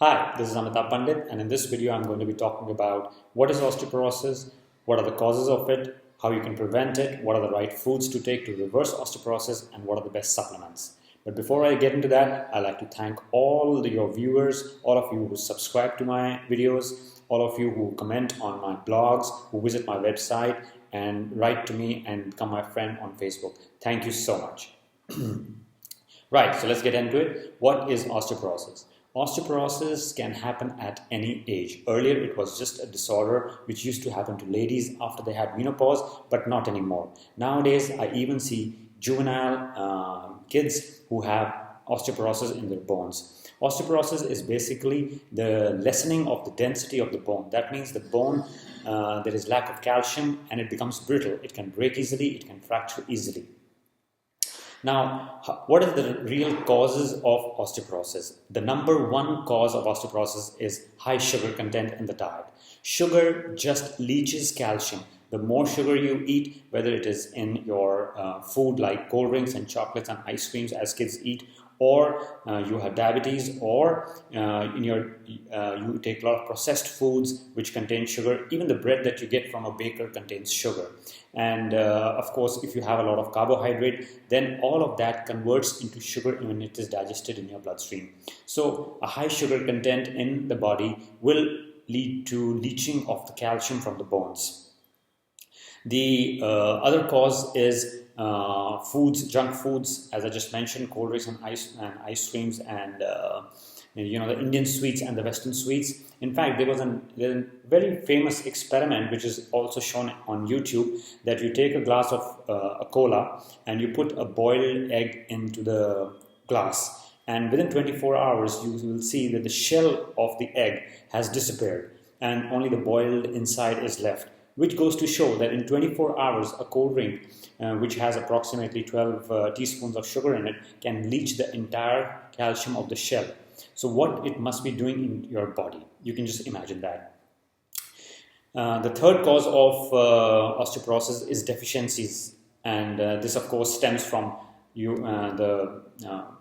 Hi, this is Amitabh Pandit, and in this video, I'm going to be talking about what is osteoporosis, what are the causes of it, how you can prevent it, what are the right foods to take to reverse osteoporosis, and what are the best supplements. But before I get into that, I'd like to thank all your viewers, all of you who subscribe to my videos, all of you who comment on my blogs, who visit my website, and write to me and become my friend on Facebook. Thank you so much. Right, so let's get into it. What is osteoporosis? Osteoporosis can happen at any age. Earlier, it was just a disorder which used to happen to ladies after they had menopause, but not anymore. Nowadays, I even see juvenile kids who have osteoporosis in their bones. Osteoporosis is basically the lessening of the density of the bone. That means the bone, there is lack of calcium and it becomes brittle. It can break easily, it can fracture easily. Now, what are the real causes of osteoporosis? The number one cause of osteoporosis is high sugar content in the diet. Sugar just leaches calcium. The more sugar you eat, whether it is in your food like cold drinks and chocolates and ice creams as kids eat, or you have diabetes, or you take a lot of processed foods which contain sugar. Even the bread that you get from a baker contains sugar. And of course, if you have a lot of carbohydrate, then all of that converts into sugar when it is digested in your bloodstream. So a high sugar content in the body will lead to leaching of the calcium from the bones. The other cause is foods, junk foods, as I just mentioned, cold drinks and ice creams, and the Indian sweets and the Western sweets. In fact, there was a very famous experiment which is also shown on YouTube, that you take a glass of a cola and you put a boiled egg into the glass, and within 24 hours you will see that the shell of the egg has disappeared and only the boiled inside is left, which goes to show that in 24 hours a cold drink which has approximately 12 teaspoons of sugar in it can leach the entire calcium of the shell. So what it must be doing in your body, you can just imagine that. The third cause of osteoporosis is deficiencies, and this of course stems from the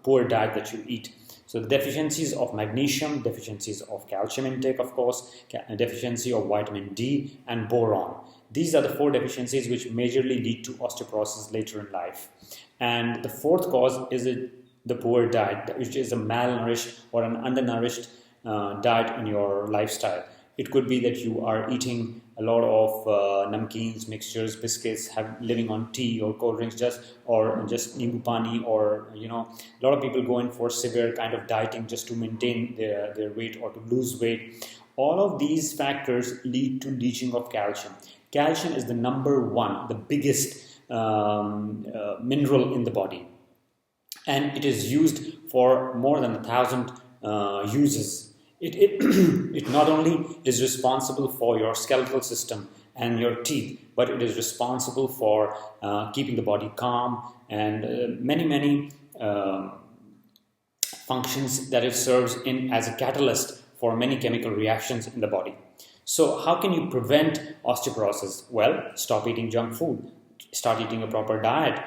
poor diet that you eat. So the deficiencies of magnesium, deficiencies of calcium intake, of course, deficiency of vitamin D and boron. These are the four deficiencies which majorly lead to osteoporosis later in life. And the fourth cause is the poor diet, which is a malnourished or an undernourished diet in your lifestyle. It could be that you are eating a lot of namkeens, mixtures, biscuits, living on tea or cold drinks, just nimbu pani, or a lot of people go in for severe kind of dieting just to maintain their weight or to lose weight. All of these factors lead to leaching of calcium. Calcium is the number one, the biggest mineral in the body, and it is used for more than 1,000 uses. It not only is responsible for your skeletal system and your teeth, but it is responsible for keeping the body calm and many functions that it serves in as a catalyst for many chemical reactions in the body. So how can you prevent osteoporosis? Well, stop eating junk food, start eating a proper diet,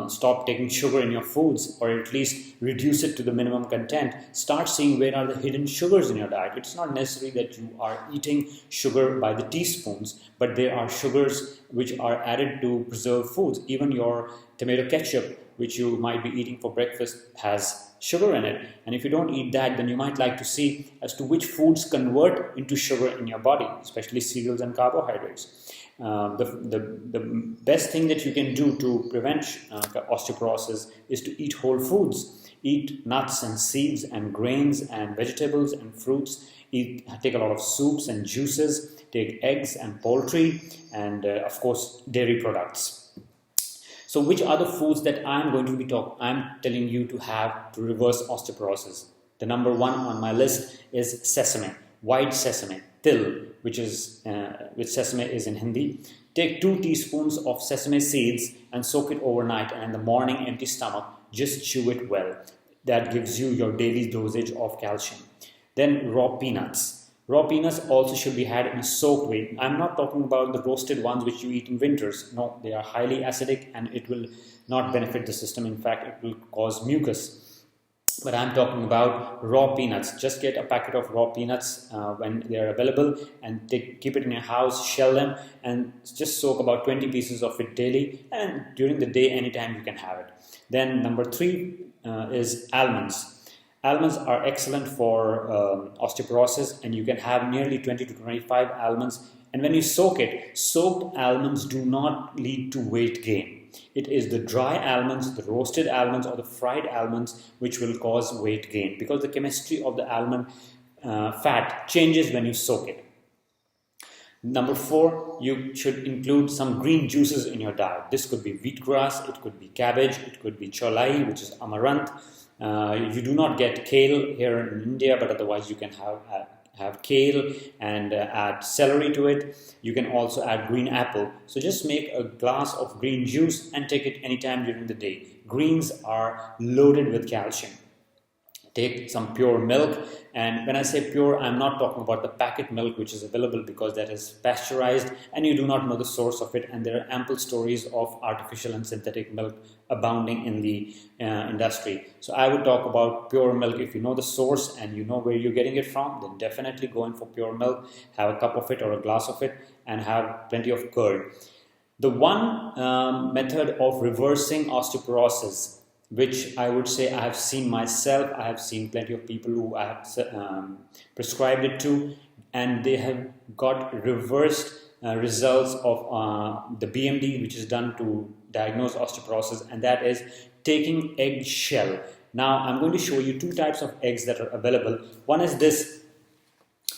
stop taking sugar in your foods, or at least reduce it to the minimum content. Start seeing where are the hidden sugars in your diet. It's not necessary that you are eating sugar by the teaspoons, but there are sugars which are added to preserved foods. Even your tomato ketchup, which you might be eating for breakfast, has sugar in it. And if you don't eat that, then you might like to see as to which foods convert into sugar in your body, especially cereals and carbohydrates. The best thing that you can do to prevent osteoporosis is to eat whole foods. Eat nuts and seeds and grains and vegetables and fruits. Take a lot of soups and juices. Take eggs and poultry, and of course dairy products. So which are the foods that I'm telling you to have to reverse osteoporosis? The number one on my list is sesame, white sesame, til, which sesame is in Hindi. Take 2 teaspoons of sesame seeds and soak it overnight, and in the morning, empty stomach, just chew it well. That gives you your daily dosage of calcium. Then raw peanuts. Raw peanuts also should be had in a soaked way. I'm not talking about the roasted ones which you eat in winters. No, they are highly acidic and it will not benefit the system. In fact, it will cause mucus. but I'm talking about raw peanuts. Just get a packet of raw peanuts when they are available, and keep it in your house, shell them, and just soak about 20 pieces of it daily, and during the day anytime you can have it. Then number 3 is almonds. Almonds are excellent for osteoporosis, and you can have nearly 20 to 25 almonds. And when you soak it, soaked almonds do not lead to weight gain. It is the dry almonds, the roasted almonds, or the fried almonds which will cause weight gain, because the chemistry of the almond fat changes when you soak it. Number 4, you should include some green juices in your diet. This could be wheatgrass, it could be cabbage, it could be cholai, which is amaranth. You do not get kale here in India, but otherwise you can have kale and add celery to it. You can also add green apple. So just make a glass of green juice and take it anytime during the day. Greens are loaded with calcium. Take some pure milk, and when I say pure, I'm not talking about the packet milk which is available, because that is pasteurized and you do not know the source of it, and there are ample stories of artificial and synthetic milk abounding in the industry. So I would talk about pure milk. If you know the source and you know where you're getting it from, then definitely go in for pure milk. Have a cup of it or a glass of it, and have plenty of curd. The one method of reversing osteoporosis, which I would say I have seen myself, I have seen plenty of people who I have prescribed it to, and they have got reversed results of the BMD, which is done to diagnose osteoporosis, and that is taking egg shell. Now I'm going to show you 2 types of eggs that are available. One is this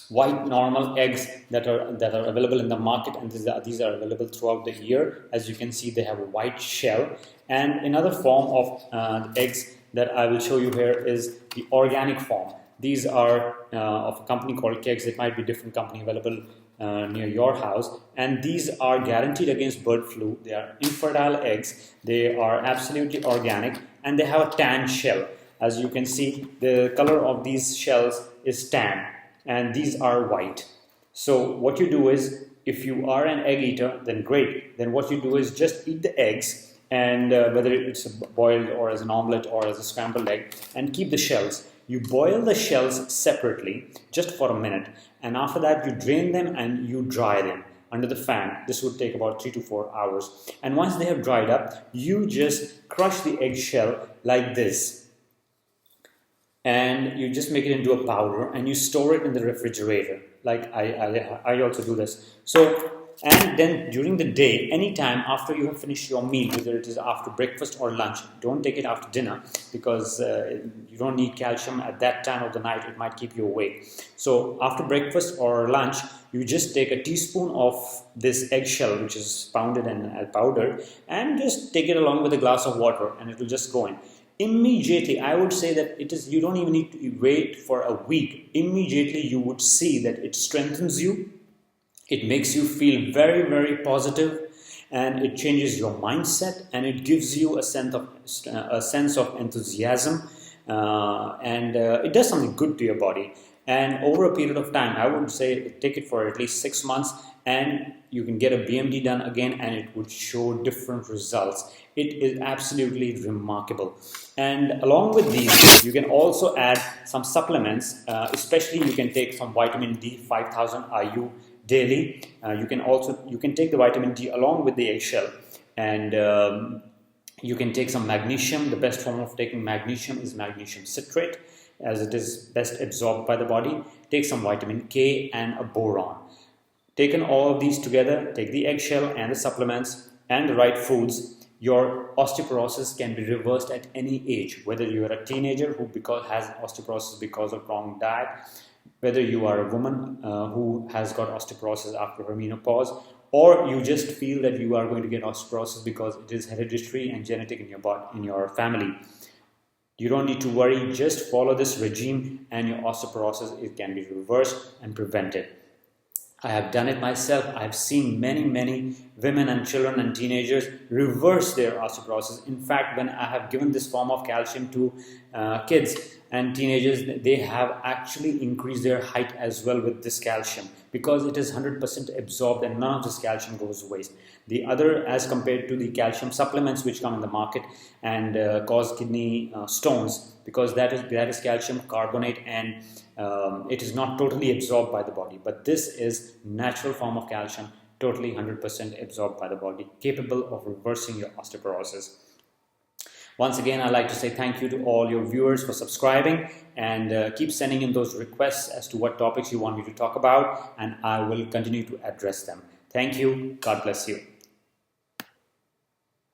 white normal eggs that are available in the market, and these are available throughout the year. As you can see, they have a white shell. And another form of eggs that I will show you here is the organic form. These are of a company called Keggs. It might be a different company available near your house, and these are guaranteed against bird flu. They are infertile eggs. They are absolutely organic, and they have a tan shell. As you can see, the color of these shells is tan, and these are white. So what you do is, if you are an egg eater, then great. Then what you do is just eat the eggs, and whether it's boiled or as an omelette or as a scrambled egg, and keep the shells. You boil the shells separately just for a minute, and after that you drain them and you dry them under the fan. This would take about 3 to 4 hours. And once they have dried up, you just crush the eggshell like this, and you just make it into a powder, and you store it in the refrigerator. Like I also do this. So, and then during the day, anytime after you have finished your meal, whether it is after breakfast or lunch, don't take it after dinner, because you don't need calcium at that time of the night. It might keep you awake. So after breakfast or lunch, you just take a teaspoon of this eggshell, which is pounded and powdered, and just take it along with a glass of water, and it will just go in. Immediately, I would say that it is, you don't even need to wait for a week. Immediately you would see that it strengthens you. It makes you feel very, very positive, and it changes your mindset, and it gives you a sense of enthusiasm, and it does something good to your body. And over a period of time, I would say take it for at least 6 months, and you can get a BMD done again, and it would show different results. It is absolutely remarkable. And along with these, you can also add some supplements, especially you can take some vitamin D, 5000 IU daily. You can take the vitamin D along with the eggshell, and you can take some magnesium. The best form of taking magnesium is magnesium citrate, as it is best absorbed by the body. Take some vitamin K and a boron. Taken all of these together, take the eggshell and the supplements and the right foods, your osteoporosis can be reversed at any age. Whether you are a teenager who has osteoporosis because of wrong diet, whether you are a woman who has got osteoporosis after her menopause, or you just feel that you are going to get osteoporosis because it is hereditary and genetic in your body, in your family. You don't need to worry. Just follow this regime, and your osteoporosis, it can be reversed and prevented. I have done it myself. I have seen many women and children and teenagers reverse their osteoporosis. In fact, when I have given this form of calcium to kids and teenagers, they have actually increased their height as well with this calcium, because it is 100% absorbed and none of this calcium goes to waste. The other, as compared to the calcium supplements which come in the market and cause kidney stones, because that is calcium carbonate, and it is not totally absorbed by the body. But this is natural form of calcium, totally 100% absorbed by the body, capable of reversing your osteoporosis. Once again, I'd like to say thank you to all your viewers for subscribing, and keep sending in those requests as to what topics you want me to talk about, and I will continue to address them. Thank you. God bless you.